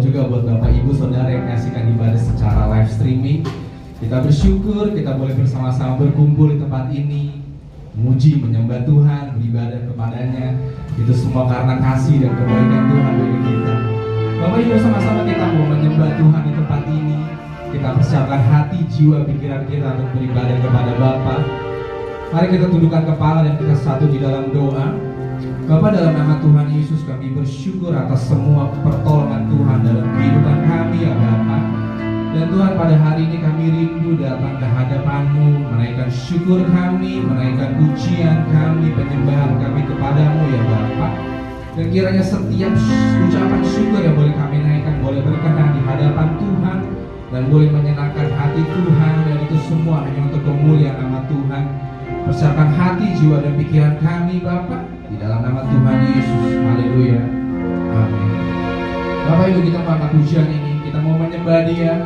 juga buat Bapak Ibu Saudara yang menyaksikan ibadah secara live streaming. Kita bersyukur kita boleh bersama-sama berkumpul di tempat ini, muji, menyembah Tuhan, beribadah kepadanya. Itu semua karena kasih dan kebaikan Tuhan bagi kita. Bapak Ibu, sama-sama kita mau menyembah Tuhan di tempat ini. Kita persiapkan hati, jiwa, pikiran kita untuk beribadah kepada Bapa. Mari kita tundukkan kepala dan kita satu di dalam doa. Bapa, dalam nama Tuhan Yesus kami bersyukur atas semua pertolongan Tuhan dalam kehidupan kami ya Bapa. Dan Tuhan, pada hari ini kami rindu datang ke hadapan-Mu, menaikkan syukur kami, menaikkan pujian kami, penyembahan kami kepadamu ya Bapa. Dan kiranya setiap ucapan syukur yang boleh kami naikkan boleh berkenan di hadapan Tuhan dan boleh menyenangkan hati Tuhan, dan itu semua hanya untuk kemuliaan nama Tuhan. Persiapkan hati, jiwa, dan pikiran kami Bapa, di dalam nama Tuhan Yesus. Haleluya. Amin. Bapak Ibu, kita mau angkat pujian ini, kita mau menyembah Dia.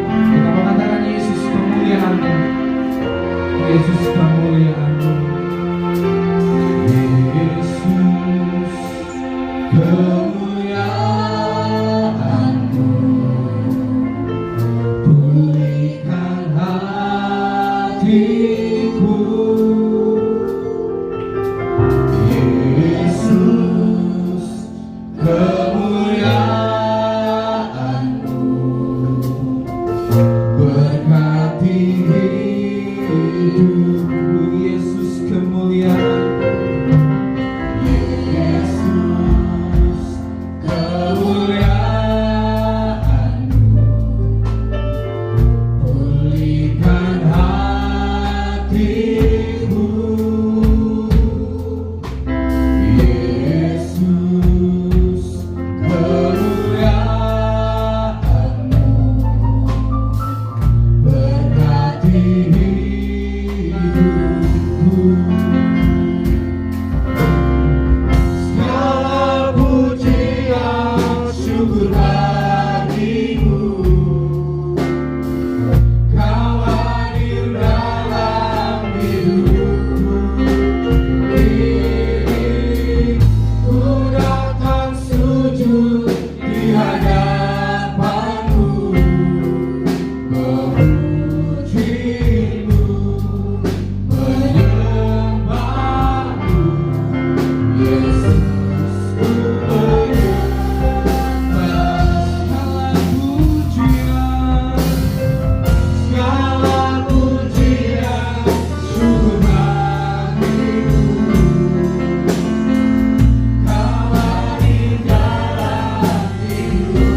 Kita mengatakan Yesus kemuliaan-Mu, Yesus kemuliaan-Mu, Yesus kemuliaan-Mu, pulihkan hatiku. Yesus kemuliaan-Mu, berkati hidupku. Yesus kemuliaan-Mu, Yesus kemuliaan-Mu, pulihkan hatiku. Yesus kemuliaan-Mu, berkati hidupku. Segala pujian syukur bagimu, Kau hadir dalam hidupku. Kini ku datang sujud di hadapan-Mu, memuji-Mu, menyembah-Mu. Yesus ku menyembah. Segala pujian syukur bagimu, Kau hadir dalam hidupku.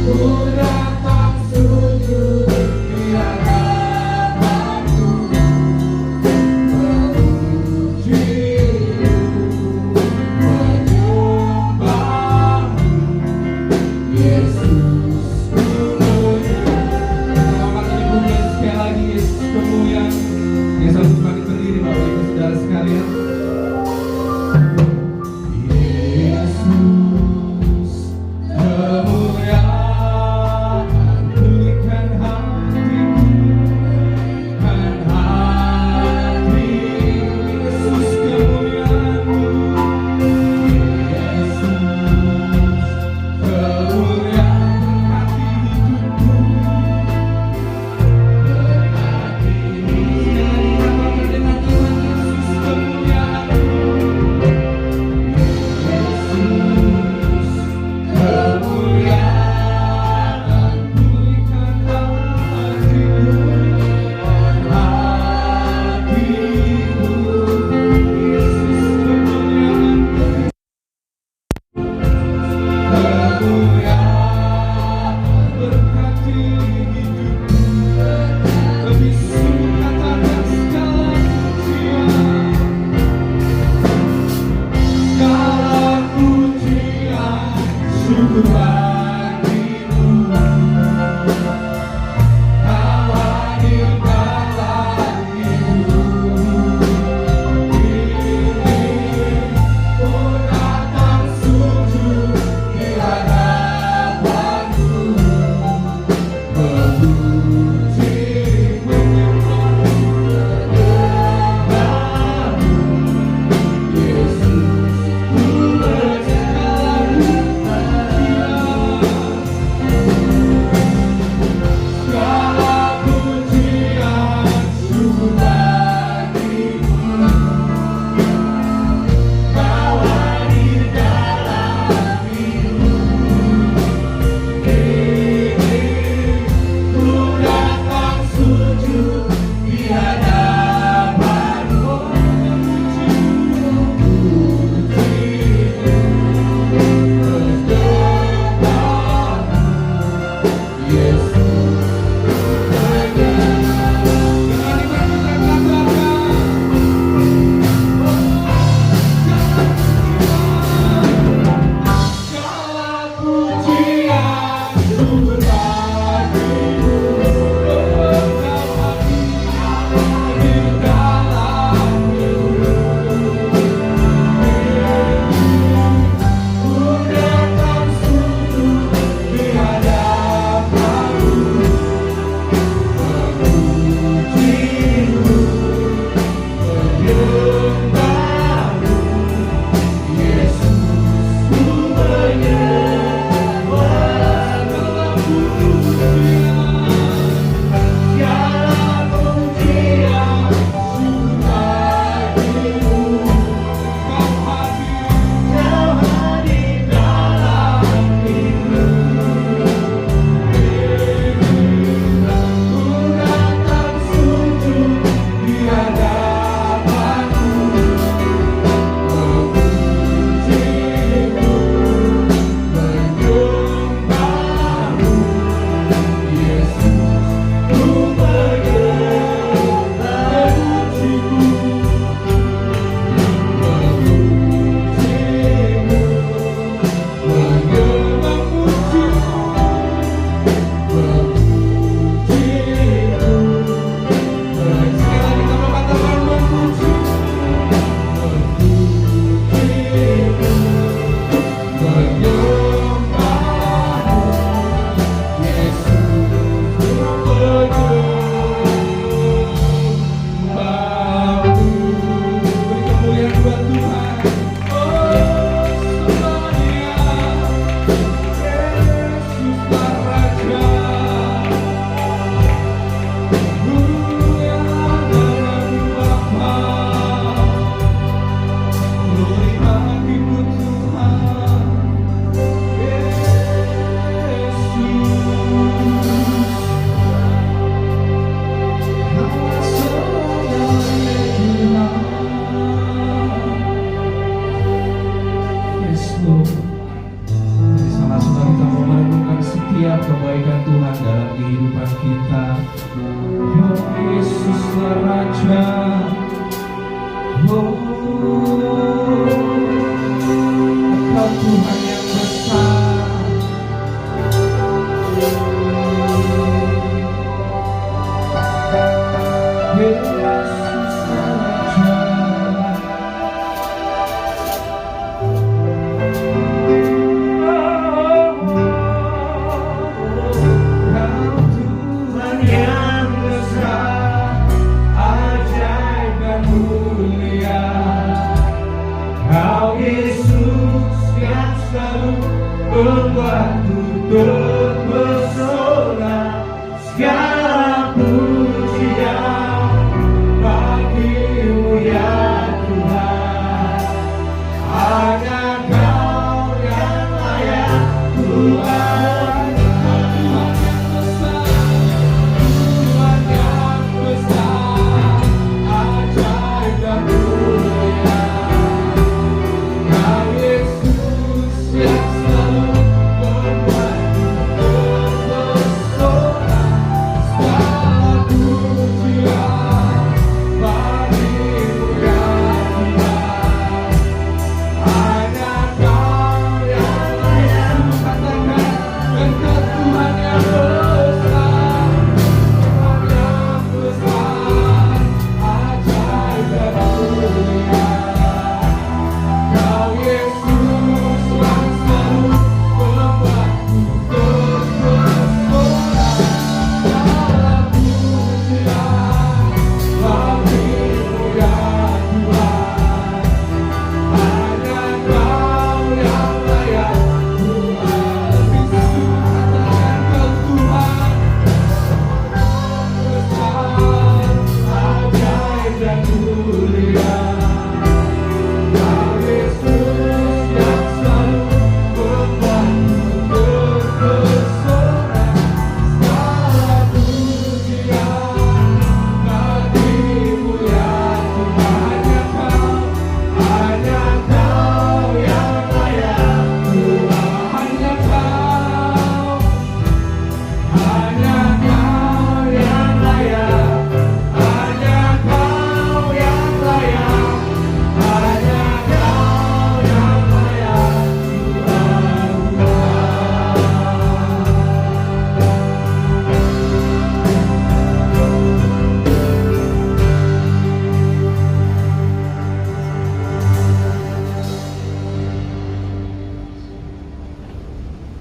Ku datang sujud di hadapan-Mu, memuji-Mu, menyembah-Mu. Yesus ku menyembah. Selamat ibu sekali lagi, Yesus kemuliaan. Yesus semakin berdiri Bapak Ibu Saudara sekalian. Yesus kemuliaan, pulihkan hatiku, pulihkan hati. Yesus kemuliaan-Mu, Yesus kemuliaan, hati hidupku, berkati hidupku. Dengan Tuhan Yesus kemuliaan-Mu, Yesus membuatku terpesona. Segala pujian bagimu ya Tuhan. Hanya Kau yang layak Tuhan. Tuhan yang besar, ajaib dan mulia. Kau Yesus yang selalu membuatku terpesona. Segala pujian bagimu ya Tuhan. Hanya Kau yang layak. Katakan, Engkau Tuhan yang besar, Tuhan yang besar, ajaib dan mulia. Kau Yesus yang selalu membuatku terpesona. Segala pujian bagimu ya Tuhan. Hanya Kau yang layak Tuhan. Bisu katakan, Kau Tuhan besar, ajaib dan mulia. Kau Yesus yang selalu membuatku terpesona. Segala pujian bagimu ya Tuhan. Hanya Kau yang layak Tuhan. Hanya Kau yang layak. Hanya Kau yang layak. Hanya Kau yang layak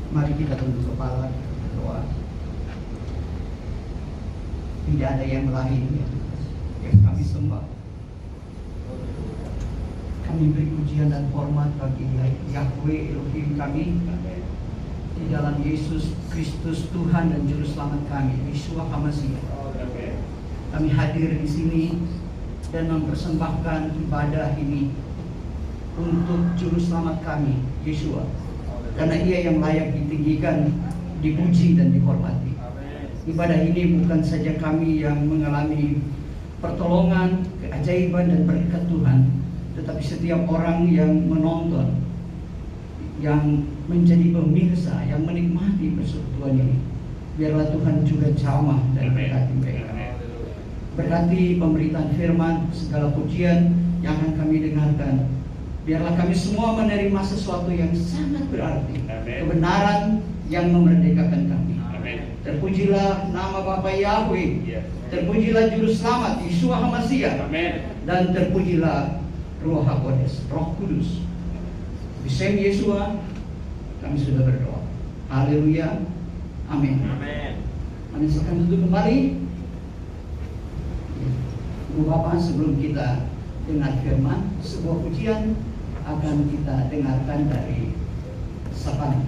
Mari kita tunduk kepala, kita berdoa. Tidak ada yang lain yang kami sembah. Kami beri pujian dan hormat bagi Yahweh Elohim kami di dalam Yesus Kristus Tuhan dan Juru Selamat kami, Yeshua HaMashiach. Kami hadir di sini dan mempersembahkan ibadah ini untuk Juru Selamat kami, Yeshua. Karena Ia yang layak ditinggikan, dipuji dan dihormati. Ibadah ini bukan saja kami yang mengalami pertolongan, keajaiban dan berkat Tuhan, tetapi setiap orang yang menonton, yang menjadi pemirsa, yang menikmati persekutuan ini. Biarlah Tuhan juga jamah dan berkati mereka. Berkati pemberitaan firman, segala pujian yang akan kami dengarkan. Biarlah kami semua menerima sesuatu yang sangat berarti. Kebenaran yang memerdekakan kami. Terpujilah nama Bapa Yahweh. Terpujilah Juru Selamat Yeshua HaMashiach. Dan terpujilah Ruach HaKodes, Roh Kudus. Di Sem Yeshua kami sudah berdoa. Haleluya. Amin. Mari silakan duduk kembali. Ibu Bapak, sebelum kita dengar firman, sebuah pujian akan kita dengarkan dari Sapana.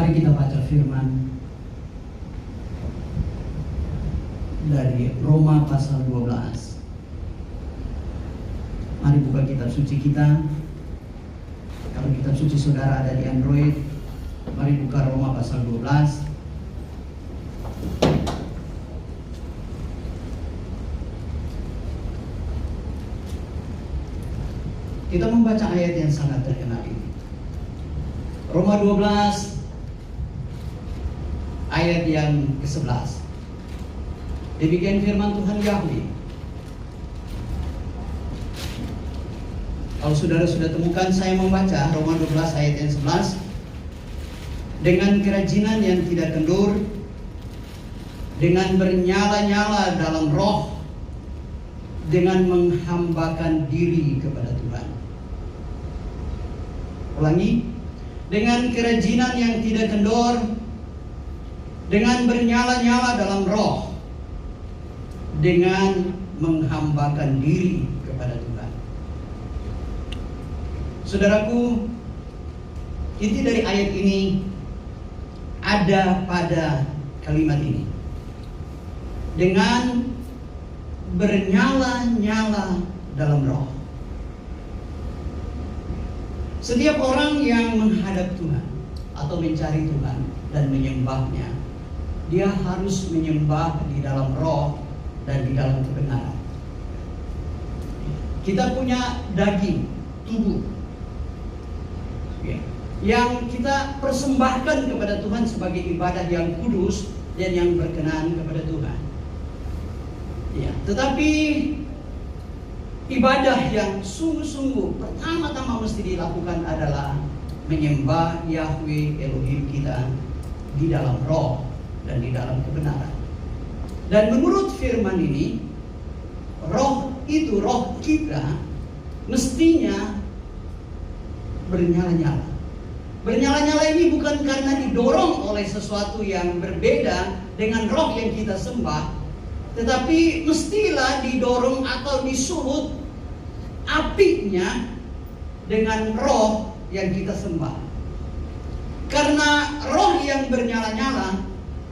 Mari kita baca firman dari Roma pasal 12. Mari buka kitab suci kita. Kalau kitab suci saudara ada di Android, mari buka Roma pasal 12. Kita membaca ayat yang sangat terkenal ini. Roma 12 ayat yang ke-11. Demikian firman Tuhan Yahweh. Kalau saudara sudah temukan, saya membaca Roma 12 ayat yang 11. Dengan kerajinan yang tidak kendur, dengan bernyala-nyala dalam roh, dengan menghambakan diri kepada Tuhan. Ulangi, dengan kerajinan yang tidak kendor, dengan bernyala-nyala dalam roh, dengan menghambakan diri kepada Tuhan. Saudaraku, inti dari ayat ini ada pada kalimat ini. Dengan bernyala-nyala dalam roh. Setiap orang yang menghadap Tuhan atau mencari Tuhan dan menyembahnya, dia harus menyembah di dalam roh dan di dalam kebenaran. Kita punya daging, tubuh, yang kita persembahkan kepada Tuhan sebagai ibadah yang kudus dan yang berkenan kepada Tuhan. Ya, tetapi ibadah yang sungguh-sungguh pertama-tama mesti dilakukan adalah menyembah Yahweh Elohim kita di dalam roh dan di dalam kebenaran. Dan menurut firman ini, roh itu, roh kita mestinya bernyala-nyala. Bernyala-nyala ini bukan karena didorong oleh sesuatu yang berbeda dengan roh yang kita sembah, tetapi mestilah didorong atau disulut apinya dengan roh yang kita sembah. Karena roh yang bernyala-nyala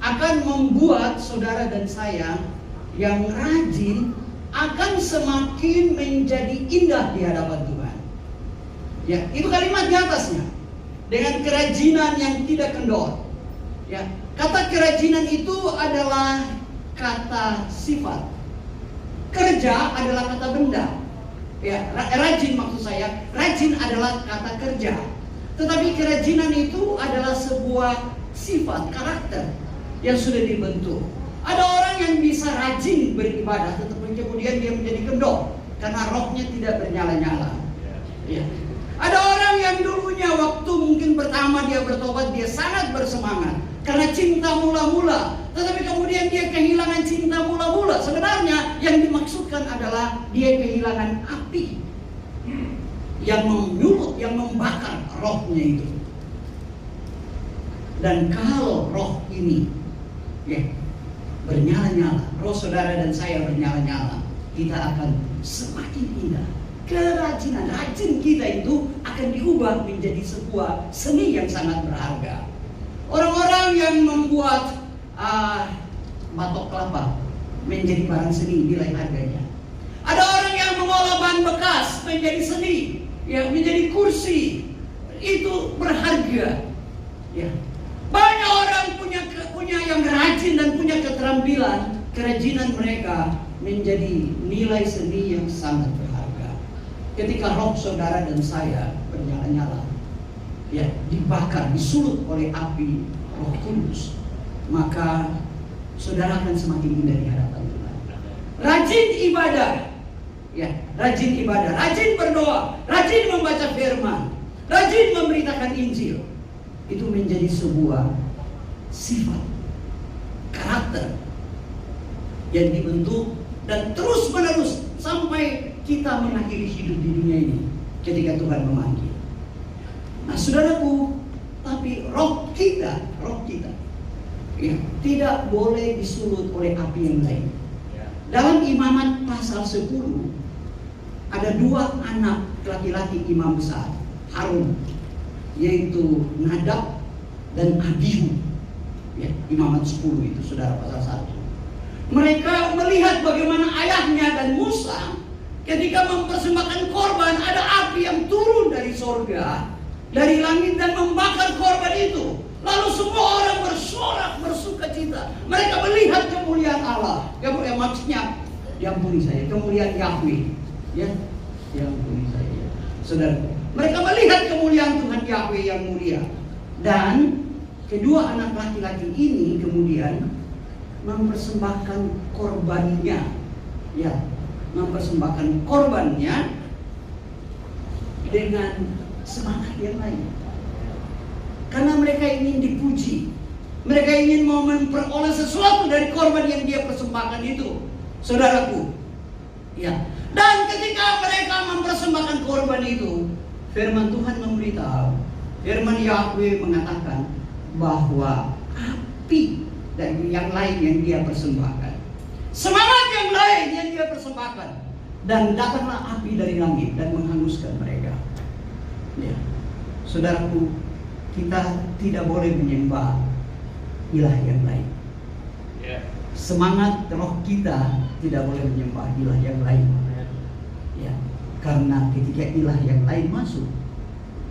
akan membuat saudara dan saya yang rajin akan semakin menjadi indah di hadapan Tuhan. Ya, itu kalimat di atasnya. Dengan kerajinan yang tidak kendor. Ya, kata kerajinan itu adalah kata sifat. Kerja adalah kata benda. Ya, rajin maksud saya, rajin adalah kata kerja. Tetapi kerajinan itu adalah sebuah sifat, karakter yang sudah dibentuk. Ada orang yang bisa rajin beribadah, tetapi kemudian dia menjadi kendor karena rohnya tidak bernyala-nyala. Ya. Ada orang yang dulunya waktu mungkin pertama dia bertobat, dia sangat bersemangat karena cinta mula-mula. Tetapi kemudian dia kehilangan cinta mula-mula. Sebenarnya yang dimaksudkan adalah dia kehilangan api yang menyulut, yang membakar rohnya itu. Dan kalau roh ini ya bernyala-nyala, roh saudara dan saya bernyala-nyala, kita akan semakin indah. Kerajinan, rajin kita itu akan diubah menjadi sebuah seni yang sangat berharga. Orang-orang yang membuat batok kelapa menjadi barang seni, nilai harganya. Ada orang yang mengolah bahan bekas menjadi seni, ya, menjadi kursi, itu berharga. Ya. Banyak orang punya yang rajin dan punya keterampilan, kerajinan mereka menjadi nilai seni yang sangat berharga. Ketika roh saudara dan saya bernyala-nyala, ya, dibakar, disulut oleh api Roh Kudus, maka saudara akan semakin indah di hadapan Tuhan. Rajin ibadah, ya, rajin ibadah, rajin berdoa, rajin membaca firman, rajin memberitakan Injil, itu menjadi sebuah sifat, karakter yang dibentuk dan terus menerus sampai kita mengakhiri hidup di dunia ini ketika Tuhan memanggil. Nah, saudaraku, tapi roh kita ya, tidak boleh disulut oleh api yang lain. Dalam Imamat pasal 10 ada dua anak laki-laki imam besar Harun, yaitu Nadab dan Abihu. Ya, Imamat 10 itu saudara pasal 1. Mereka melihat bagaimana ayahnya dan Musa ketika mempersembahkan korban, ada api yang turun dari sorga, dari langit dan membakar korban itu. Lalu semua orang bersorak, bersuka cita. Mereka melihat kemuliaan Allah. Kemuliaan maksudnya, diampuni saya, kemuliaan Yahweh. Ya, diampuni saya. Saudara, mereka melihat kemuliaan Tuhan Yahweh yang mulia. Dan kedua anak laki-laki ini kemudian mempersembahkan korbannya. Ya, mempersembahkan korbannya dengan semangat yang lain. Karena mereka ingin dipuji. Mereka ingin mau memperoleh sesuatu dari korban yang dia persembahkan itu. Saudaraku. Ya. Dan ketika mereka mempersembahkan korban itu, firman Tuhan memberitahu, firman Yahweh mengatakan bahwa api dari yang lain yang dia persembahkan, semangat yang lain yang dia persembahkan, dan datanglah api dari langit dan menghanguskan mereka. Ya. Saudaraku, kita tidak boleh menyembah ilah yang lain. Semangat roh kita tidak boleh menyembah ilah yang lain. Ya, karena ketika ilah yang lain masuk,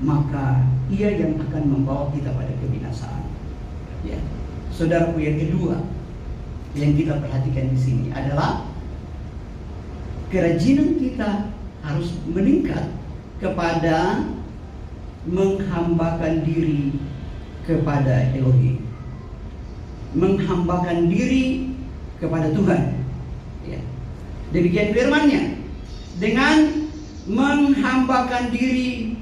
maka ia yang akan membawa kita pada kebinasaan. Ya, saudaraku, yang kedua yang kita perhatikan di sini adalah kerajinan kita harus meningkat kepada menghambakan diri kepada Elohim, menghambakan diri kepada Tuhan. Ya. Demikian firman-Nya, dengan menghambakan diri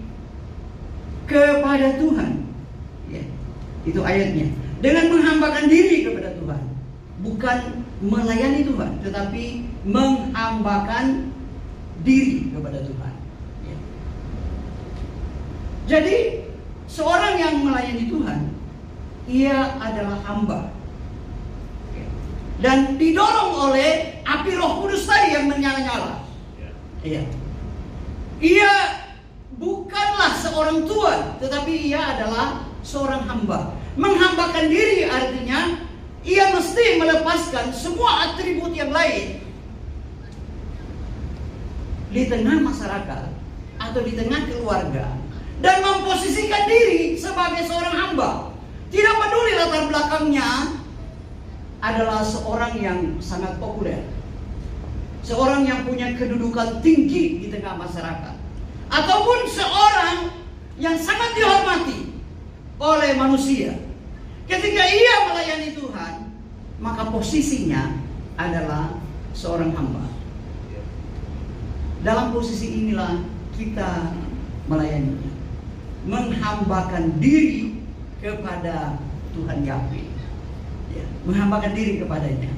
kepada Tuhan. Ya. Itu ayatnya. Dengan menghambakan diri kepada Tuhan, bukan melayani Tuhan, tetapi menghambakan diri kepada Tuhan. Jadi seorang yang melayani Tuhan, ia adalah hamba dan didorong oleh api Roh Kudus tadi yang menyala-nyala. Iya. Ia bukanlah seorang tuan, tetapi ia adalah seorang hamba. Menghambakan diri artinya ia mesti melepaskan semua atribut yang lain di tengah masyarakat atau di tengah keluarga, dan memposisikan diri sebagai seorang hamba. Tidak peduli latar belakangnya adalah seorang yang sangat populer, seorang yang punya kedudukan tinggi di tengah masyarakat, ataupun seorang yang sangat dihormati oleh manusia. Ketika ia melayani Tuhan, maka posisinya adalah seorang hamba. Dalam posisi inilah kita melayani, menghambakan diri kepada Tuhan Yahweh, ya, menghambakan diri kepadanya.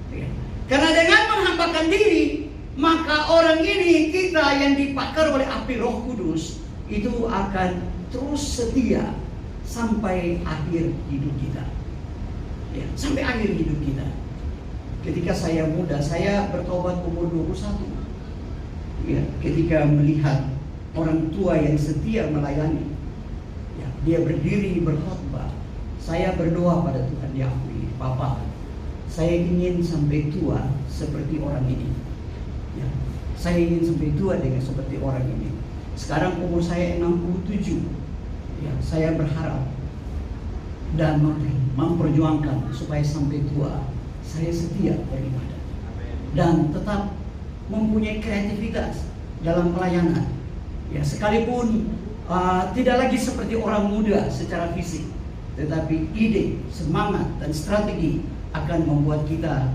Ya. Karena dengan menghambakan diri, maka orang ini, kita yang dibakar oleh api Roh Kudus, itu akan terus setia sampai akhir hidup kita. Ya, sampai akhir hidup kita. Ketika saya muda, saya bertobat umur 21. Ya, ketika melihat orang tua yang setia melayani, ya, dia berdiri berkhotbah, saya berdoa pada Tuhan Yahweh, Bapa, saya ingin sampai tua seperti orang ini. Ya, saya ingin sampai tua dengan seperti orang ini. Sekarang umur saya 67. Ya, saya berharap dan memperjuangkan supaya sampai tua saya setia beribadah dan tetap mempunyai kreativitas dalam pelayanan. Ya, sekalipun tidak lagi seperti orang muda secara fisik, tetapi ide, semangat, dan strategi akan membuat kita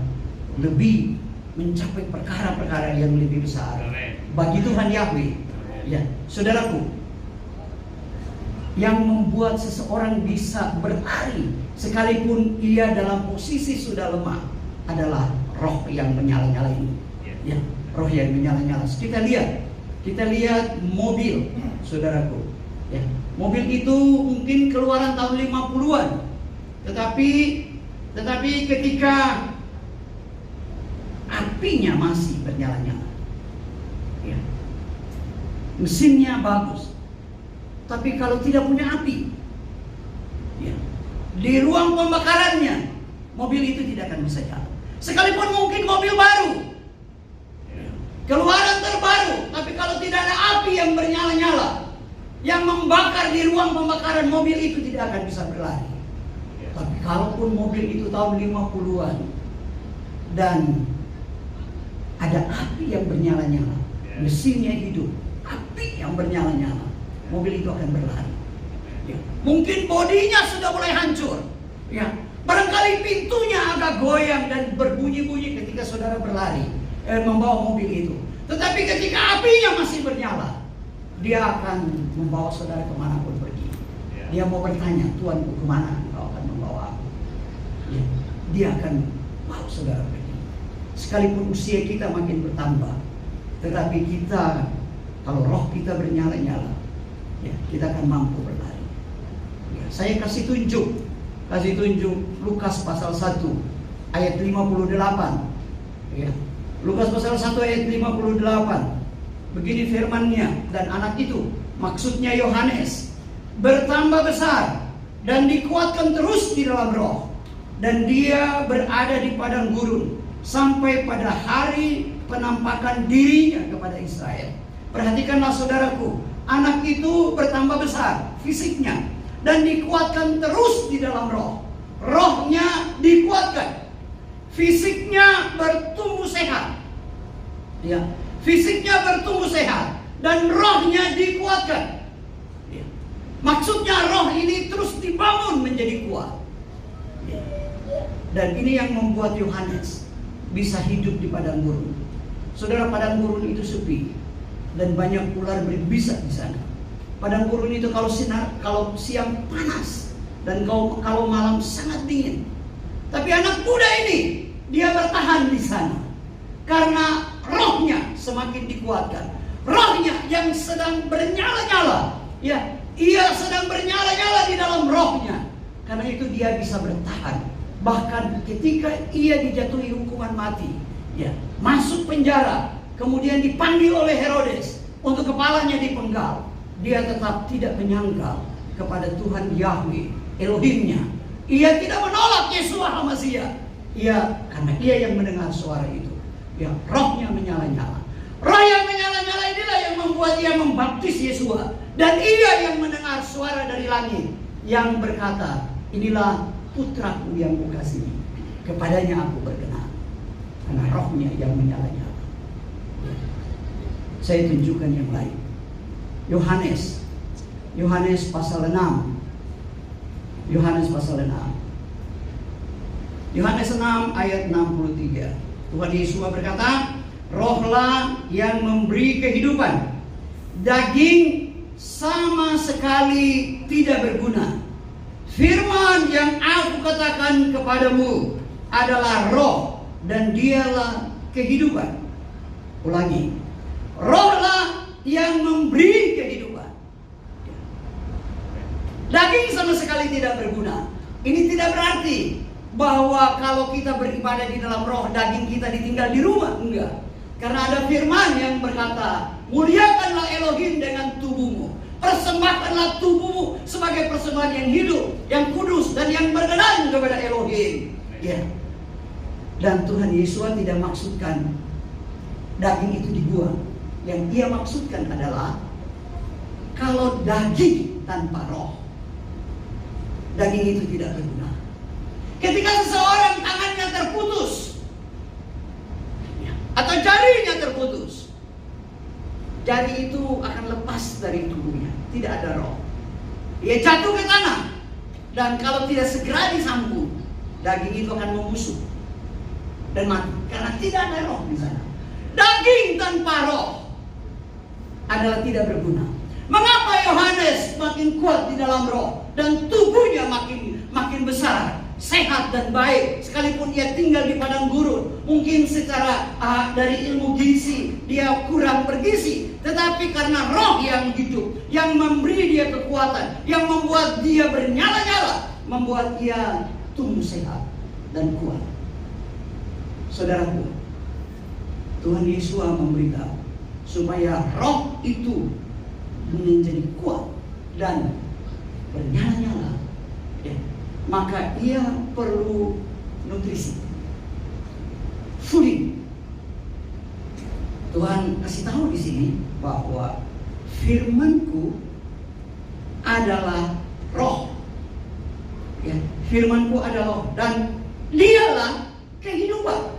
lebih mencapai perkara-perkara yang lebih besar bagi Tuhan Yahweh. Ya, saudaraku, yang membuat seseorang bisa berlari sekalipun ia dalam posisi sudah lemah adalah roh yang menyala-nyala ini. Ya, roh yang menyala-nyala. Kita lihat mobil, saudaraku. Ya, mobil itu mungkin keluaran tahun 50-an. Tetapi ketika apinya masih bernyala-nyala, ya, mesinnya bagus, tapi kalau tidak punya api, ya, di ruang pembakarannya, mobil itu tidak akan bisa jalan. Sekalipun mungkin mobil baru, keluaran terbaru, tapi kalau tidak ada api yang bernyala-nyala, yang membakar di ruang pembakaran, mobil itu tidak akan bisa berlari. Tapi kalaupun mobil itu tahun 50-an dan ada api yang bernyala-nyala, mesinnya hidup, api yang bernyala-nyala, mobil itu akan berlari. Ya. Mungkin bodinya sudah mulai hancur. Ya. Barangkali pintunya agak goyang dan berbunyi-bunyi ketika saudara berlari membawa mobil itu. Tetapi ketika apinya masih bernyala, dia akan membawa saudara kemanapun pergi. Dia mau bertanya, Tuanku, kemana engkau akan membawa aku? Ya. Dia akan bawa saudara pergi. Sekalipun usia kita makin bertambah, tetapi kita, kalau roh kita bernyala-nyala, ya, kita akan mampu berlari. Ya, saya kasih tunjuk Lukas pasal 1 ayat 58. Ya. Lukas pasal 1 ayat 58. Begini firman-Nya, dan anak itu, maksudnya Yohanes, bertambah besar dan dikuatkan terus di dalam roh, dan dia berada di padang gurun sampai pada hari penampakan dirinya kepada Israel. Perhatikanlah saudaraku, anak itu bertambah besar fisiknya dan dikuatkan terus di dalam roh. Rohnya dikuatkan, fisiknya bertumbuh sehat. Ya, fisiknya bertumbuh sehat dan rohnya dikuatkan. Ya. Maksudnya roh ini terus dibangun menjadi kuat. Ya. Dan ini yang membuat Yohanes bisa hidup di padang gurun. Saudara, padang gurun itu sepi dan banyak ular berbisa di sana. Padang gurun itu kalau siang panas dan kalau malam sangat dingin. Tapi anak muda ini dia bertahan di sana karena rohnya semakin dikuatkan. Rohnya yang sedang bernyala-nyala, ya, ia sedang bernyala-nyala di dalam rohnya. Karena itu dia bisa bertahan. Bahkan ketika ia dijatuhi hukuman mati, ya, masuk penjara, kemudian dipanggil oleh Herodes untuk kepalanya dipenggal, dia tetap tidak menyangkal kepada Tuhan Yahweh Elohimnya. Ia tidak menolak Yeshua HaMasiah. Karena ia yang mendengar suara itu, ya, rohnya menyala-nyala. Roh yang menyala-nyala inilah yang membuat ia membaptis Yeshua. Dan ia yang mendengar suara dari langit yang berkata, inilah putraku yang kukasihi, kepadanya aku berkenan. Karena rohnya yang menyala-nyala. Saya tunjukkan yang lain. Yohanes pasal 6. Yohanes pasal 6. Yohanes 6 ayat 63. Tuhan Yesus berkata, rohlah yang memberi kehidupan. Daging sama sekali tidak berguna. Firman yang aku katakan kepadamu adalah roh dan dialah kehidupan. Ulangi. Rohlah yang memberi kehidupan. Daging sama sekali tidak berguna. Ini tidak berarti bahwa kalau kita beribadah di dalam roh, daging kita ditinggal di rumah. Enggak. Karena ada firman yang berkata, muliakanlah Elohim dengan tubuhmu. Persembahkanlah tubuhmu sebagai persembahan yang hidup, yang kudus, dan yang berkenan kepada Elohim. Ya. Dan Tuhan Yesus tidak maksudkan daging itu dibuang. Yang Dia maksudkan adalah kalau daging tanpa roh, daging itu tidak berguna. Ketika seseorang tangannya terputus, atau jarinya terputus, jari itu akan lepas dari tubuhnya. Tidak ada roh. Ia jatuh ke tanah. Dan kalau tidak segera disambung, daging itu akan membusuk dan mati. Karena tidak ada roh di sana. Daging tanpa roh adalah tidak berguna. Mengapa Yohanes makin kuat di dalam roh dan tubuhnya makin besar, sehat dan baik, sekalipun dia tinggal di padang gurun? Mungkin secara dari ilmu gizi dia kurang bergizi, tetapi karena roh yang hidup, yang memberi dia kekuatan, yang membuat dia bernyala-nyala, membuat dia tumbuh sehat dan kuat. Saudaraku, Tuhan Yesus memberitahu supaya roh itu menjadi kuat dan bernyala-nyala. Ya. maka ia perlu nutrisi, fooding. Tuhan kasih tahu di sini bahwa firman-Ku adalah roh. Ya, firman-Ku adalah roh dan dialah kehidupan.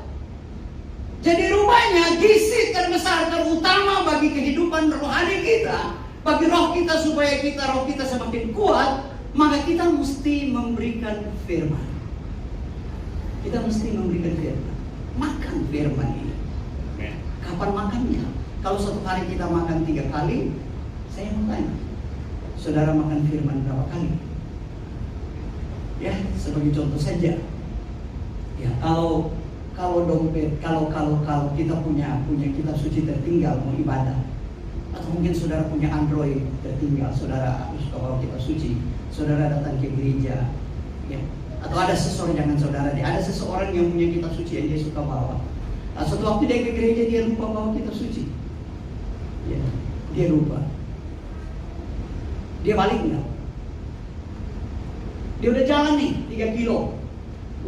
Jadi rupanya gizi terbesar terutama bagi kehidupan rohani kita, bagi roh kita supaya roh kita semakin kuat, maka kita mesti memberikan firman. Kita mesti memberikan firman. Makan firman ini. Kapan makannya? Kalau satu hari kita makan 3 kali, saya mau tanya, saudara makan firman berapa kali? Ya, sebagai contoh saja. Ya, kalau dompet, kalau kita punya kitab suci tertinggal mau ibadah, atau mungkin saudara punya Android tertinggal, saudara suka bawa kitab suci, saudara datang ke gereja, ya, atau ada seseorang yang punya kitab suci yang dia suka bawa. Nah, suatu waktu dia ke gereja dia lupa bawa kitab suci, ya, dia lupa, dia balik nggak? Dia udah jalan nih 3 kilo,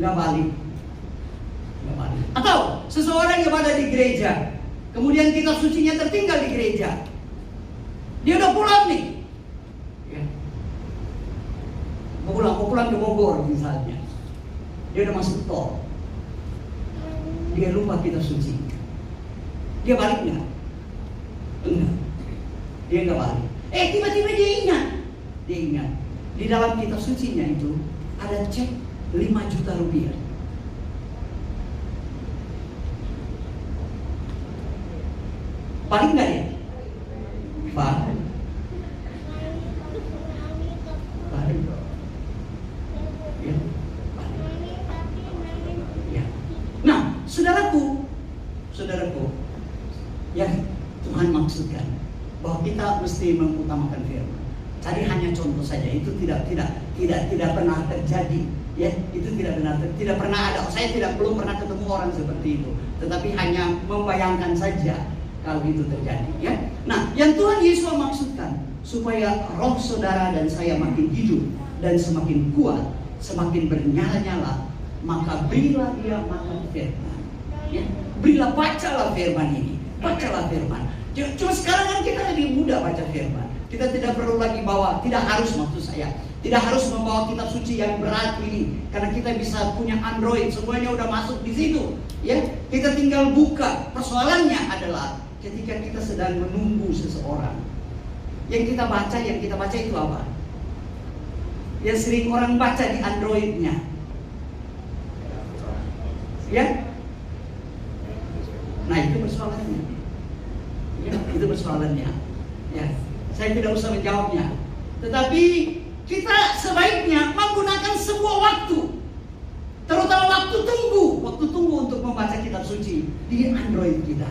nggak balik. Atau seseorang yang ada di gereja, kemudian kitab sucinya tertinggal di gereja, dia udah pulang nih, ya. mau pulang ke Bogor misalnya, dia udah masuk tol, dia lupa kitab suci, dia balik nggak? Enggak, dia nggak balik. Tiba-tiba dia ingat di dalam kitab sucinya itu ada cek 5 juta rupiah. Balik nggak ya? Balik. Ya, balik. Ya. Nah, saudaraku, ya Tuhan maksudkan bahwa kita mesti mengutamakan firman. Tadi hanya contoh saja, itu tidak pernah terjadi. Ya, itu tidak pernah ada. Saya belum pernah ketemu orang seperti itu. Tetapi hanya membayangkan saja kalau itu terjadi, ya. Nah, yang Tuhan Yesus maksudkan supaya roh saudara dan saya makin hidup dan semakin kuat, semakin bernyala-nyala, maka berilah dia makan firman, ya. Berilah, bacalah firman ini, bacalah firman. Cuma sekarang kan kita lebih mudah baca firman. Kita tidak perlu lagi bawa, tidak harus membawa kitab suci yang berat ini, karena kita bisa punya Android, semuanya udah masuk di situ, ya. Kita tinggal buka. Persoalannya adalah ketika kita sedang menunggu seseorang, yang kita baca itu apa? Yang sering orang baca di Androidnya, ya. Nah, itu persoalannya, ya, itu persoalannya, ya. Saya tidak usah menjawabnya, tetapi kita sebaiknya menggunakan sebuah waktu, terutama waktu tunggu untuk membaca kitab suci di Android kita.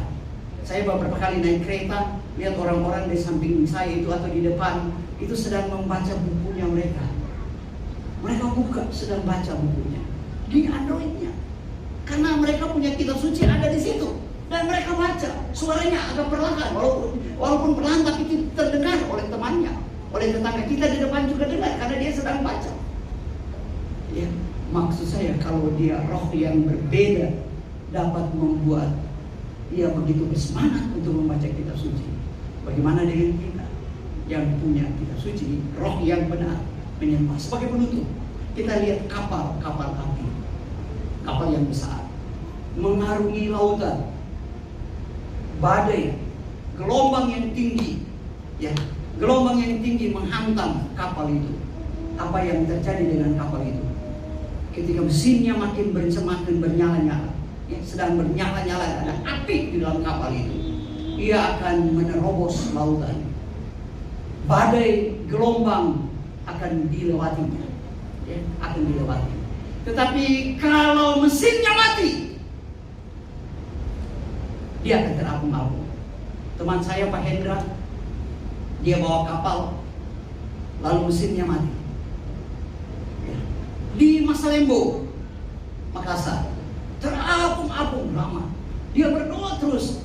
Saya beberapa kali naik kereta, lihat orang-orang di samping saya itu atau di depan itu sedang membaca bukunya mereka. Mereka buka, sedang baca bukunya di Androidnya, karena mereka punya kitab suci ada di situ dan mereka baca. Suaranya agak perlahan, walaupun perlahan tapi itu terdengar oleh temannya, oleh tetangga kita di depan juga dengar karena dia sedang baca. Ya, maksud saya kalau dia roh yang berbeda dapat membuat dia begitu bersemangat untuk membaca kitab suci, bagaimana dengan kita yang punya kitab suci, roh yang benar menyembah? Sebagai penutup, kita lihat kapal api, kapal yang besar mengarungi lautan, badai, gelombang yang tinggi, ya, gelombang yang tinggi menghantam kapal itu. Apa yang terjadi dengan kapal itu? Ketika mesinnya makin bernyala-nyala, ya, sedang bernyala-nyala, ada api di dalam kapal itu, ia akan menerobos lautan. Badai, gelombang akan dilewatinya, ya, akan dilewati. Tetapi kalau mesinnya mati, dia akan terapung-apung. Teman saya Pak Hendra, dia bawa kapal, lalu mesinnya mati, ya, di Masalembo, Makassar. Terapung-apung lama. Dia berdoa terus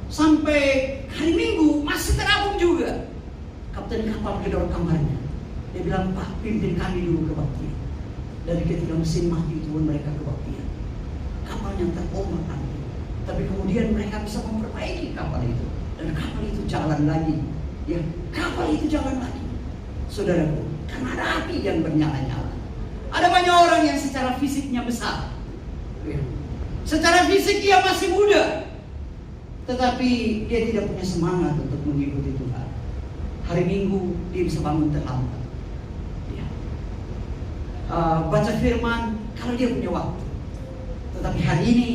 sampai hari Minggu masih terapung juga. Kapten kapal gedor kamarnya. Dia bilang, Pak, pimpin kami dulu ke bakti. Dari ketika mesin mati Tuhan mereka kebaktian. Kapalnya terombak-ambing. Tapi kemudian mereka bisa memperbaiki kapal itu. Dan kapal itu jalan lagi. Ya, kapal itu jalan lagi. Saudaraku, karena ada api yang bernyala-nyala. Ada banyak orang yang secara fisiknya besar. Ya. Secara fisik dia masih muda. Tetapi dia tidak punya semangat untuk mengikuti Tuhan. Hari Minggu dia bisa bangun terlambat. Ya. Baca firman kalau dia punya waktu. Tetapi hari ini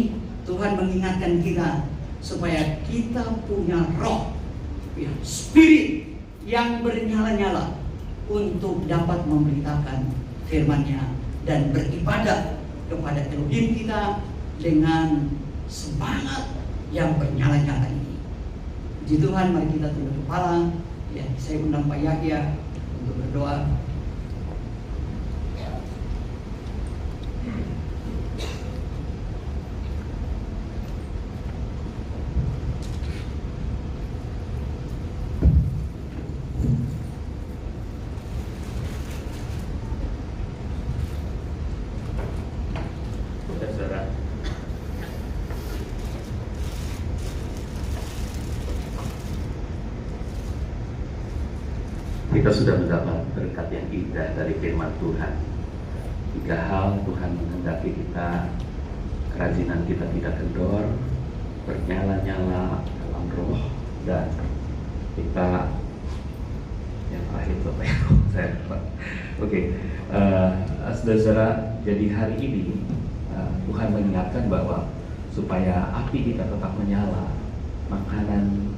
Tuhan mengingatkan kita supaya kita punya roh, ya, spirit yang bernyala-nyala untuk dapat memberitakan firman-Nya dan beribadah kepada Elohim kita dengan semangat yang bernyala-nyala ini. Puji Tuhan, mari kita tunduk kepala. Ya, saya undang Pak Yahya untuk berdoa. Saudara, kita sudah mendapat berkat yang indah dari firman Tuhan. 3 hal Tuhan menghendaki kita: kerajinan kita tidak kendor, bernyala-nyala dalam roh, dan kita yang terakhir Bapak Ibu saya lupa. Oke, saudara, jadi hari ini Tuhan mengingatkan bahwa supaya api kita tetap menyala, makanan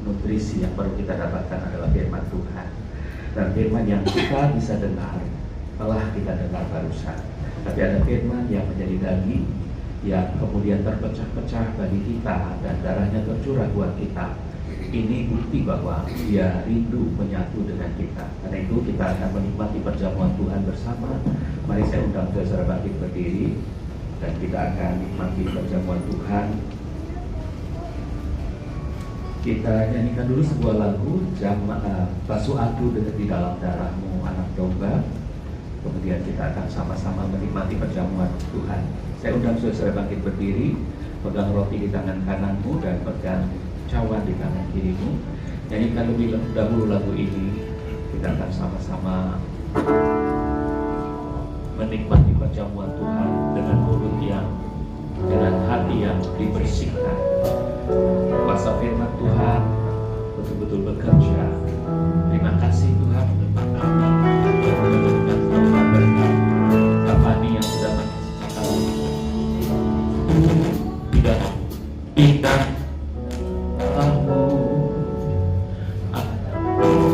nutrisi yang perlu kita dapatkan adalah firman Tuhan. Dan firman yang kita bisa dengar telah kita dengar barusan. Tapi ada firman yang menjadi daging, yang kemudian terpecah-pecah bagi kita dan darahnya tercurah buat kita. Ini bukti bahwa dia rindu menyatu dengan kita. Karena itu kita akan menikmati perjamuan Tuhan bersama. Mari saya undang saudara bangkit berdiri dan kita akan nikmati perjamuan Tuhan. Kita nyanyikan dulu sebuah lagu, basuh aku di dalam darahmu anak domba. Kemudian kita akan sama-sama menikmati perjamuan Tuhan. Saya undang saudara bangkit berdiri, pegang roti di tangan kananmu dan pegang cawan di tangan kirimu. Nyanyikan lebih dahulu lagu ini. Kita akan sama-sama menikmati perjamuan Tuhan dengan mulut yang, dengan hati yang dibersihkan. Kuasa firman Tuhan betul-betul bekerja. Terima kasih Tuhan untuk kami dengan Tuhan berkat Kapani yang sudah mengingatkan tidak indah kamu dengan roh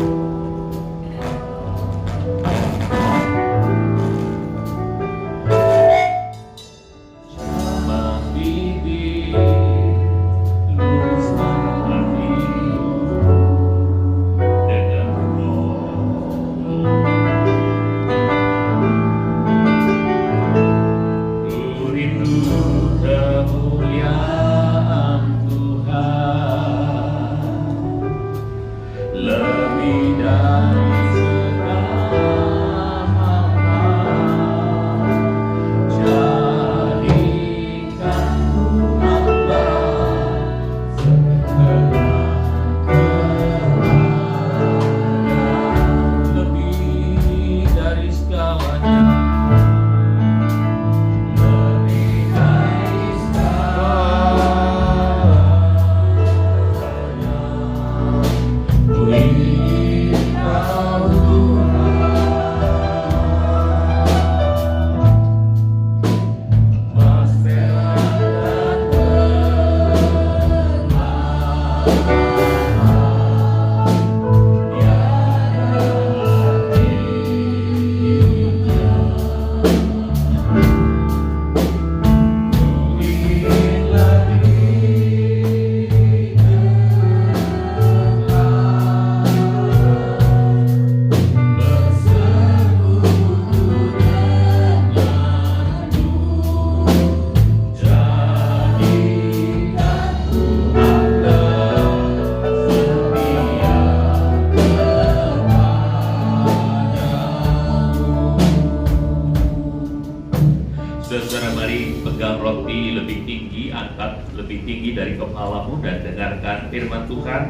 Saudara-saudara, mari pegang roti lebih tinggi, angkat lebih tinggi dari kepalamu dan dengarkan firman Tuhan.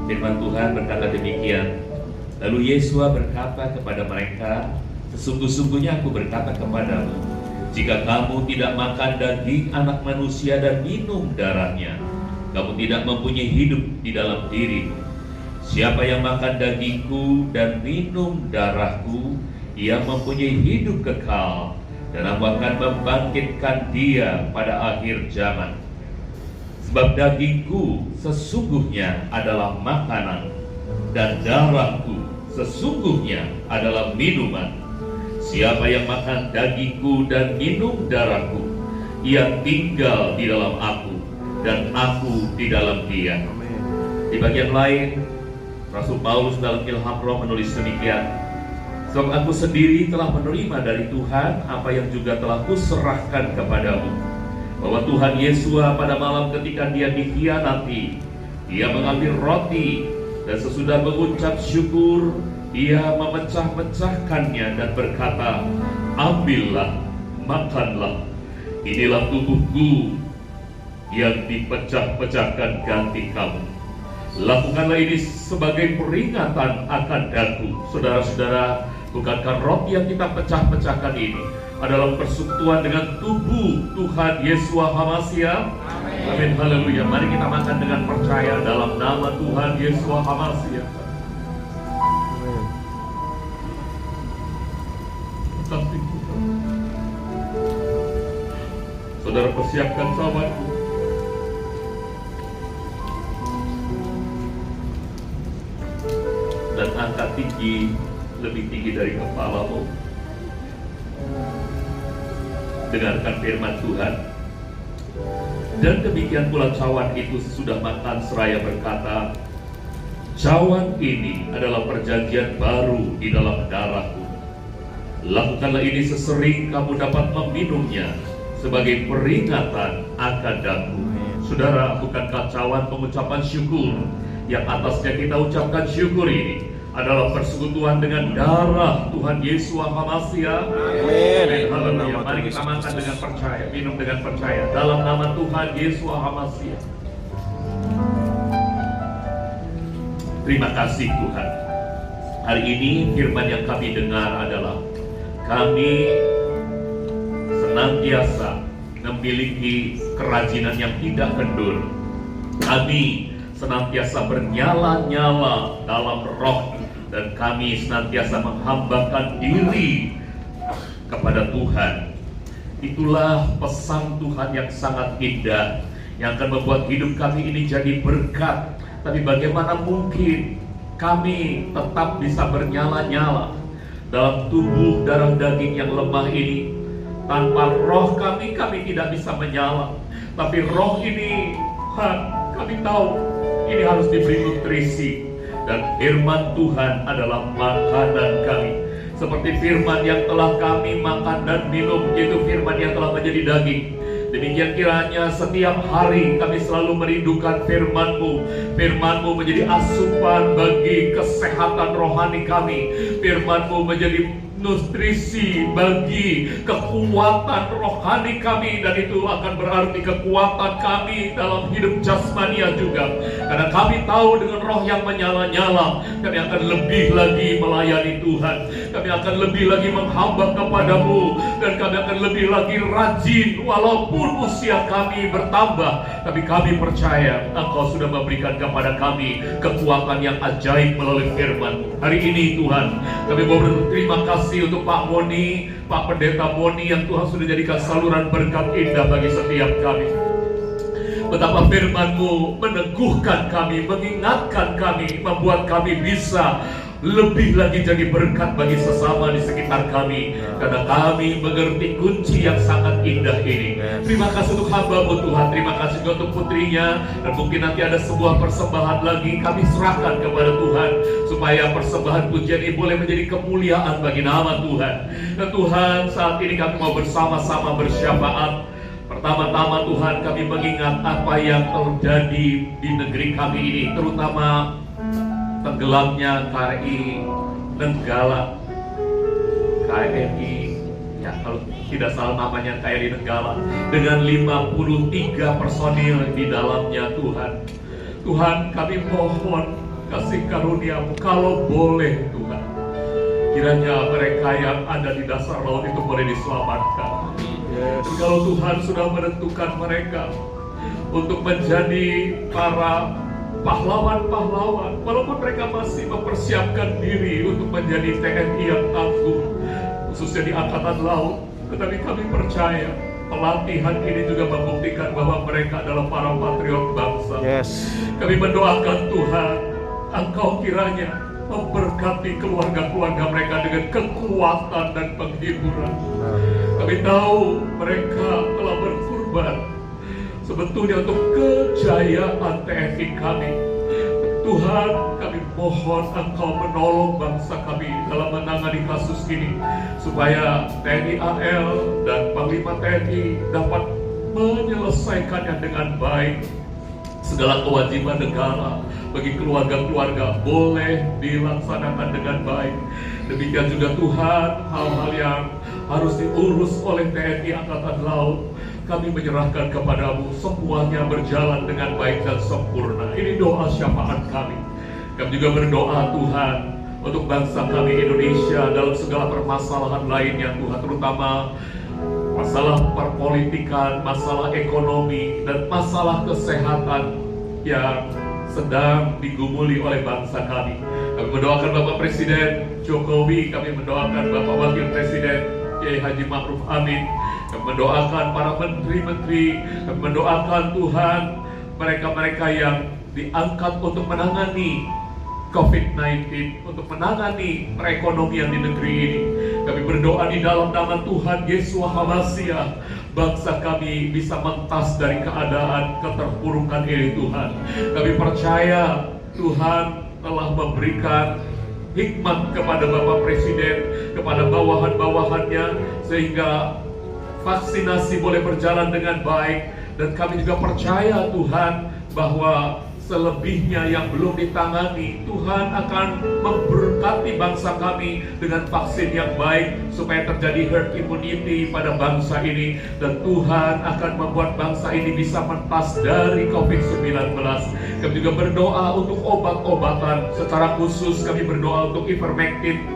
Firman Tuhan berkata demikian. Lalu Yesus berkata kepada mereka, sesungguh-sungguhnya aku berkata kepadamu, jika kamu tidak makan daging anak manusia dan minum darahnya, kamu tidak mempunyai hidup di dalam dirimu. Siapa yang makan dagingku dan minum darahku, ia mempunyai hidup kekal, dan aku akan membangkitkan dia pada akhir zaman. Sebab dagingku sesungguhnya adalah makanan, dan darahku sesungguhnya adalah minuman. Siapa yang makan dagingku dan minum darahku, ia tinggal di dalam aku, dan aku di dalam dia. Di bagian lain, Rasul Paulus dalam Ilham Roh menulis demikian. Sebab aku sendiri telah menerima dari Tuhan apa yang juga telah kuserahkan kepadamu, bahwa Tuhan Yesus pada malam ketika dia dikhianati, dia mengambil roti, dan sesudah mengucap syukur, dia memecah-mecahkannya dan berkata, ambillah, makanlah, inilah tubuhku yang dipecah-pecahkan ganti kamu. Lakukanlah ini sebagai peringatan akan daku. Saudara-saudara, bukankah roti yang kita pecah-pecahkan ini adalah persekutuan dengan tubuh Tuhan Yeshua HaMashiach? Amin, haleluya. Mari kita makan dengan percaya dalam nama Tuhan Yeshua HaMashiach. Saudara, persiapkan sahabatku. Dan angkat tinggi, lebih tinggi dari kepalamu. Dengarkan firman Tuhan. Dan demikian pula cawan itu sudah makan seraya berkata, cawan ini adalah perjanjian baru di dalam darahku. Lakukanlah ini sesering kamu dapat meminumnya sebagai peringatan akan daku. Saudara, bukankah cawan pengucapan syukur yang atasnya kita ucapkan syukur ini adalah persekutuan dengan darah Tuhan Yesus HaMashiach? Amin. Haleluya. Mari kita makan dengan percaya, minum dengan percaya dalam nama Tuhan Yesus HaMashiach. Terima kasih Tuhan. Hari ini firman yang kami dengar adalah kami senantiasa memiliki kerajinan yang tidak kendur. Kami senantiasa bernyala-nyala dalam roh, dan kami senantiasa menghambakan diri kepada Tuhan. Itulah pesan Tuhan yang sangat indah, yang akan membuat hidup kami ini jadi berkat. Tapi bagaimana mungkin kami tetap bisa bernyala-nyala dalam tubuh darah daging yang lemah ini? Tanpa roh kami tidak bisa menyala. Tapi roh ini, kami tahu ini harus diberi nutrisi, dan firman Tuhan adalah makanan kami. Seperti firman yang telah kami makan dan minum, yaitu firman yang telah menjadi daging. Demikian kiranya setiap hari kami selalu merindukan firman-Mu. Firman-Mu menjadi asupan bagi kesehatan rohani kami. Firman-Mu menjadi nutrisi bagi kekuatan rohani kami, dan itu akan berarti kekuatan kami dalam hidup jasmania juga. Karena kami tahu dengan roh yang menyala-nyala, kami akan lebih lagi melayani Tuhan, kami akan lebih lagi menghamba kepadamu, dan kami akan lebih lagi rajin. Walaupun usia kami bertambah, tapi kami percaya Engkau sudah memberikan kepada kami kekuatan yang ajaib melalui firman-Mu. Hari ini Tuhan, kami mau berterima kasih untuk Pak Moni, Pak Pendeta Moni, yang Tuhan sudah jadikan saluran berkat indah bagi setiap kami. Betapa firman-Mu meneguhkan kami, mengingatkan kami, membuat kami bisa lebih lagi jadi berkat bagi sesama di sekitar kami, karena kami mengerti kunci yang sangat indah ini. Terima kasih untuk hamba-Mu Tuhan, terima kasih juga untuk putrinya, dan mungkin nanti ada sebuah persembahan lagi kami serahkan kepada Tuhan, supaya persembahan pujian ini boleh menjadi kemuliaan bagi nama Tuhan. Dan Tuhan, saat ini kami mau bersama-sama bersyafaat. Pertama-tama Tuhan, kami mengingat apa yang terjadi di negeri kami ini, terutama tenggelamnya KRI Nenggala, KRI ya kalau tidak salah namanya KRI Nenggala, dengan 53 personil di dalamnya Tuhan. Tuhan, kami mohon kasih karunia-Mu, kalau boleh Tuhan, kiranya mereka yang ada di dasar laut itu boleh diselamatkan. Dan kalau Tuhan sudah menentukan mereka untuk menjadi para pahlawan-pahlawan, walaupun mereka masih mempersiapkan diri untuk menjadi TNI yang tangguh, khususnya di Angkatan Laut, tetapi kami percaya pelatihan ini juga membuktikan bahwa mereka adalah para patriot bangsa. Kami mendoakan Tuhan, Engkau kiranya memberkati keluarga-keluarga mereka dengan kekuatan dan penghiburan. Kami tahu mereka telah berkorban sebetulnya untuk kejayaan TNI kami. Tuhan, kami mohon Engkau menolong bangsa kami dalam menangani kasus ini, supaya TNI AL dan Panglima TNI dapat menyelesaikannya dengan baik. Segala kewajiban negara bagi keluarga-keluarga boleh dilaksanakan dengan baik. Demikian juga Tuhan, hal-hal yang harus diurus oleh TNI Angkatan Laut, kami menyerahkan kepadamu, semuanya berjalan dengan baik dan sempurna. Ini doa syafaat kami. Kami juga berdoa Tuhan untuk bangsa kami Indonesia dalam segala permasalahan lainnya Tuhan, terutama masalah perpolitikan, masalah ekonomi, dan masalah kesehatan yang sedang digumuli oleh bangsa kami. Kami mendoakan Bapak Presiden Jokowi, kami mendoakan Bapak Wakil Presiden Kiai Haji Ma'ruf Amin, kami mendoakan para menteri-menteri, kami mendoakan Tuhan mereka-mereka yang diangkat untuk menangani COVID-19, untuk menangani perekonomian di negeri ini. Kami berdoa di dalam nama Tuhan Yesus HaMasiah, bangsa kami bisa mentas dari keadaan keterpurukan ini Tuhan. Kami percaya Tuhan telah memberikan hikmat kepada Bapak Presiden, kepada bawahan-bawahannya, sehingga vaksinasi boleh berjalan dengan baik. Dan kami juga percaya Tuhan bahwa selebihnya yang belum ditangani, Tuhan akan memberkati bangsa kami dengan vaksin yang baik, supaya terjadi herd immunity pada bangsa ini, dan Tuhan akan membuat bangsa ini bisa mentas dari COVID-19. Kami juga berdoa untuk obat-obatan, secara khusus kami berdoa untuk ivermectin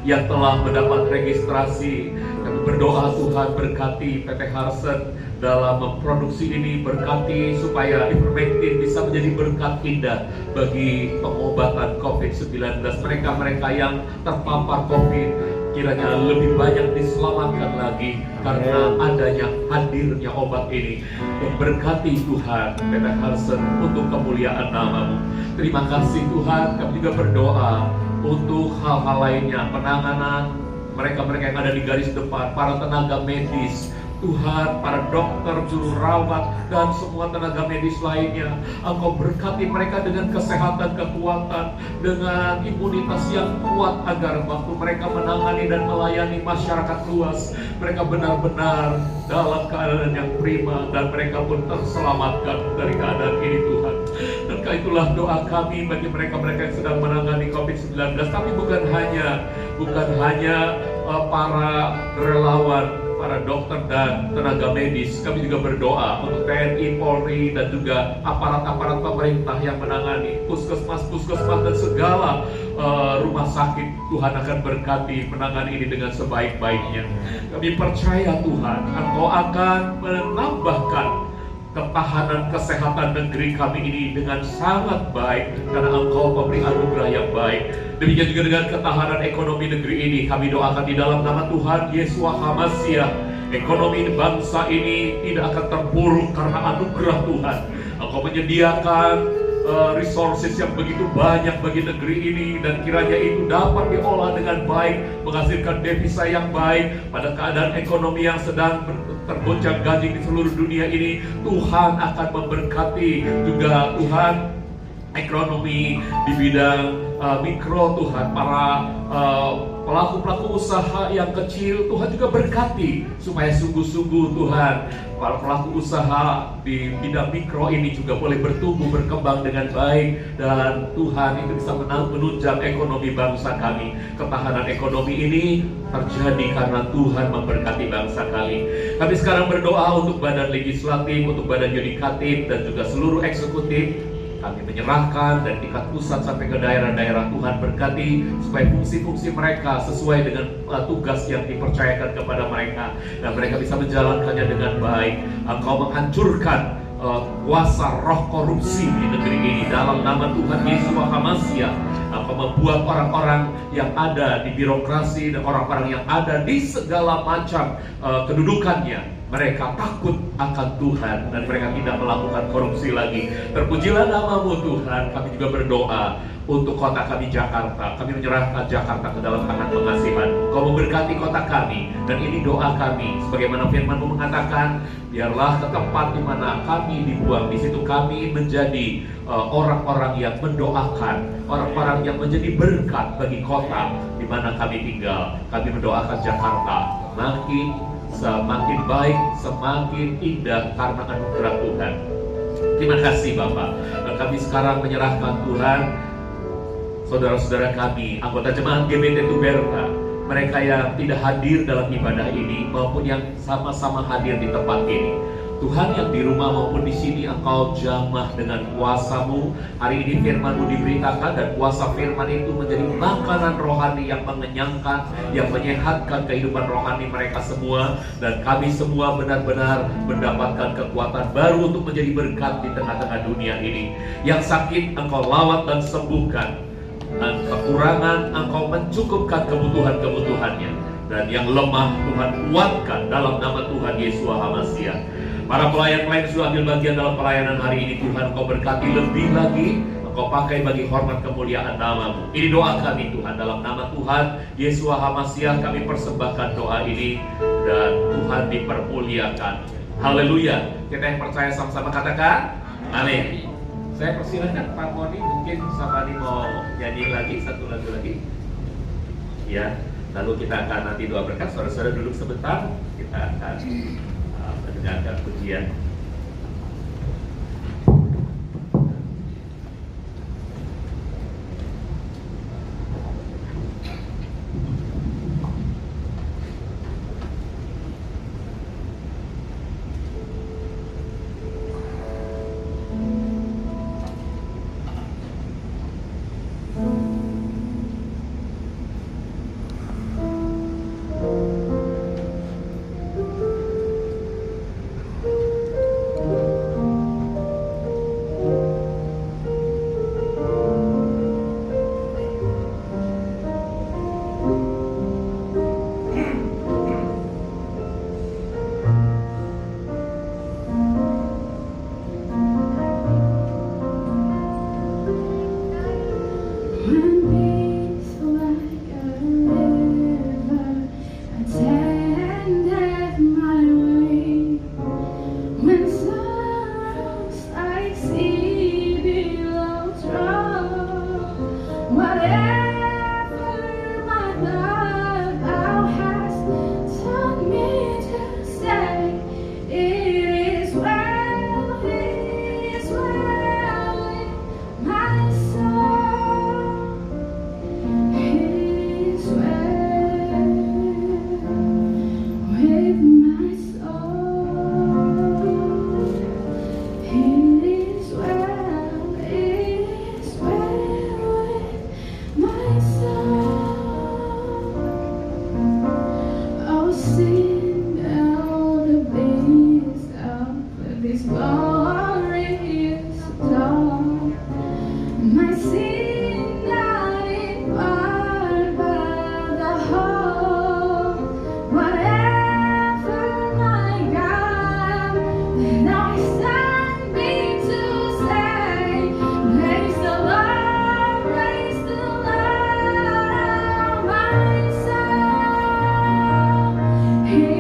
yang telah mendapat registrasi. Kami berdoa Tuhan berkati PT Harsen dalam memproduksi ini, berkati supaya ivermectin bisa menjadi berkat indah bagi pengobatan COVID-19. Mereka-mereka yang terpapar COVID kiranya lebih banyak diselamatkan lagi karena adanya hadirnya obat ini. Dan berkati Tuhan PT Harsen untuk kemuliaan nama-Mu. Terima kasih Tuhan. Kami juga berdoa untuk hal-hal lainnya, penanganan mereka-mereka yang ada di garis depan, para tenaga medis, Tuhan, para dokter, juru rawat, dan semua tenaga medis lainnya. Engkau berkati mereka dengan kesehatan, kekuatan, dengan imunitas yang kuat, agar waktu mereka menangani dan melayani masyarakat luas, mereka benar-benar dalam keadaan yang prima, dan mereka pun terselamatkan dari keadaan ini Tuhan. Dan itulah doa kami bagi mereka-mereka yang sedang menangani COVID-19. Tapi bukan hanya para relawan, para dokter dan tenaga medis. Kami juga berdoa untuk TNI, Polri, dan juga aparat-aparat pemerintah yang menangani puskesmas dan segala rumah sakit. Tuhan akan berkati menangani ini dengan sebaik-baiknya. Kami percaya Tuhan, Engkau akan menambahkan ketahanan kesehatan negeri kami ini dengan sangat baik, karena Engkau memberi anugerah yang baik. Demikian juga dengan ketahanan ekonomi negeri ini, kami doakan di dalam nama Tuhan Yesus HaMasiah, ekonomi bangsa ini tidak akan terpuruk karena anugerah Tuhan. Engkau menyediakan resources yang begitu banyak bagi negeri ini, dan kiranya itu dapat diolah dengan baik, menghasilkan devisa yang baik pada keadaan ekonomi yang sedang tergoncang-ganjing di seluruh dunia ini. Tuhan akan memberkati juga Tuhan ekonomi di bidang mikro Tuhan, para pelaku-pelaku usaha yang kecil, Tuhan juga berkati supaya sungguh-sungguh Tuhan para pelaku usaha di bidang mikro ini juga boleh bertumbuh, berkembang dengan baik, dan Tuhan itu bisa menunjang ekonomi bangsa kami. Ketahanan ekonomi ini terjadi karena Tuhan memberkati bangsa kami. Kami sekarang berdoa untuk badan legislatif, untuk badan yudikatif, dan juga seluruh eksekutif. Kami menyerahkan dari tingkat pusat sampai ke daerah-daerah. Tuhan berkati supaya fungsi-fungsi mereka sesuai dengan tugas yang dipercayakan kepada mereka, dan mereka bisa menjalankannya dengan baik. Engkau menghancurkan kuasa roh korupsi di negeri ini dalam nama Tuhan Yesus HaMashiach. Engkau membuat orang-orang yang ada di birokrasi dan orang-orang yang ada di segala macam kedudukannya, mereka takut akan Tuhan dan mereka tidak melakukan korupsi lagi. Terpujilah nama-Mu Tuhan. Kami juga berdoa untuk kota kami Jakarta. Kami menyerahkan Jakarta ke dalam tangan pengasihan. Kau memberkati kota kami, dan ini doa kami. Sebagaimana firman-Mu mengatakan, biarlah ke tempat di mana kami dibuang, di situ kami menjadi orang-orang yang mendoakan, orang-orang yang menjadi berkat bagi kota di mana kami tinggal. Kami mendoakan Jakarta semakin baik, semakin indah karena anugerah Tuhan. Terima kasih Bapak. Dan kami sekarang menyerahkan Tuhan saudara-saudara kami, anggota jemaat GBT Tuberta, mereka yang tidak hadir dalam ibadah ini maupun yang sama-sama hadir di tempat ini. Tuhan, yang di rumah maupun di sini, Engkau jamah dengan kuasa-Mu. Hari ini firman-Mu diberitakan, dan kuasa firman itu menjadi makanan rohani yang mengenyangkan, yang menyehatkan kehidupan rohani mereka semua. Dan kami semua benar-benar mendapatkan kekuatan baru untuk menjadi berkat di tengah-tengah dunia ini. Yang sakit Engkau lawat dan sembuhkan, dan kekurangan Engkau mencukupkan kebutuhan-kebutuhannya, dan yang lemah Tuhan kuatkan dalam nama Tuhan Yesus HaMashiach. Para pelayan-pelayan sudah ambil bagian dalam pelayanan hari ini, Tuhan Engkau berkati lebih lagi, Engkau pakai bagi hormat kemuliaan nama-Mu. Ini doa kami Tuhan, dalam nama Tuhan Yesus HaMashiach kami persembahkan doa ini, dan Tuhan dipermuliakan. Haleluya. Kita yang percaya sama-sama katakan amin. Saya persilahkan Pak Moni, mungkin Samadi mau nyanyi lagi satu lagu lagi. Ya, lalu kita akan nanti doa berkat. Saudara-saudara duduk sebentar, kita akan mendengarkan pujian. He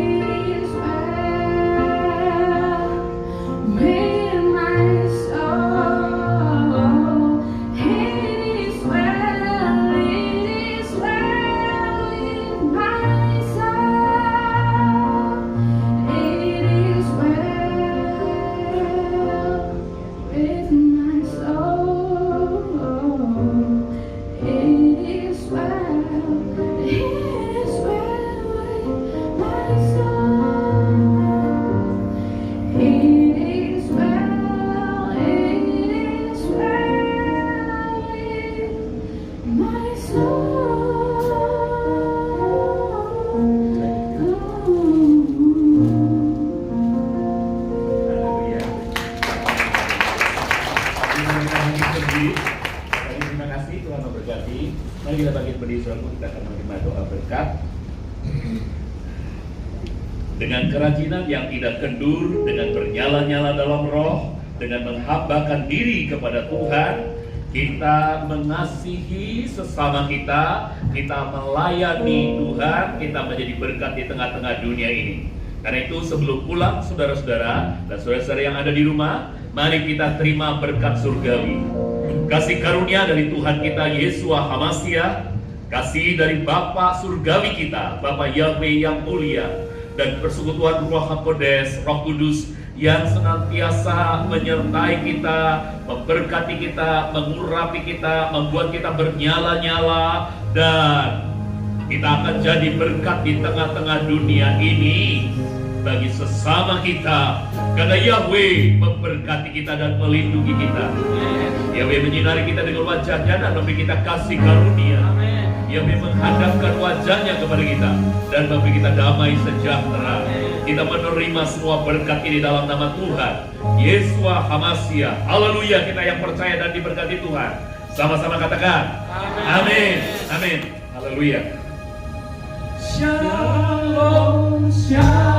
doa berkat. Dengan kerajinan yang tidak kendur, dengan bernyala-nyala dalam roh, dengan menghambakan diri kepada Tuhan, kita mengasihi sesama kita melayani Tuhan, kita menjadi berkat di tengah-tengah dunia ini. Karena itu sebelum pulang, saudara-saudara dan saudara-saudara yang ada di rumah, mari kita terima berkat surgawi. Kasih karunia dari Tuhan kita Yesua Hamasiah, kasih dari Bapa surgawi kita, Bapa Yahweh yang mulia, dan persekutuan Roh HaKodes, Roh Kudus yang senantiasa menyertai kita, memberkati kita, mengurapi kita, membuat kita bernyala-nyala, dan kita akan jadi berkat di tengah-tengah dunia ini bagi sesama kita, karena Yahweh memberkati kita dan melindungi kita. Yahweh menyinari kita dengan wajahnya dan memberi kita kasih karunia. Yahweh menghadapkan wajahnya kepada kita dan memberi kita damai sejahtera. Kita menerima semua berkat ini dalam nama Tuhan Yesua Hamasiah. Haleluya, kita yang percaya dan diberkati Tuhan, sama-sama katakan amin. Amin. Haleluya. Shalom, shalom.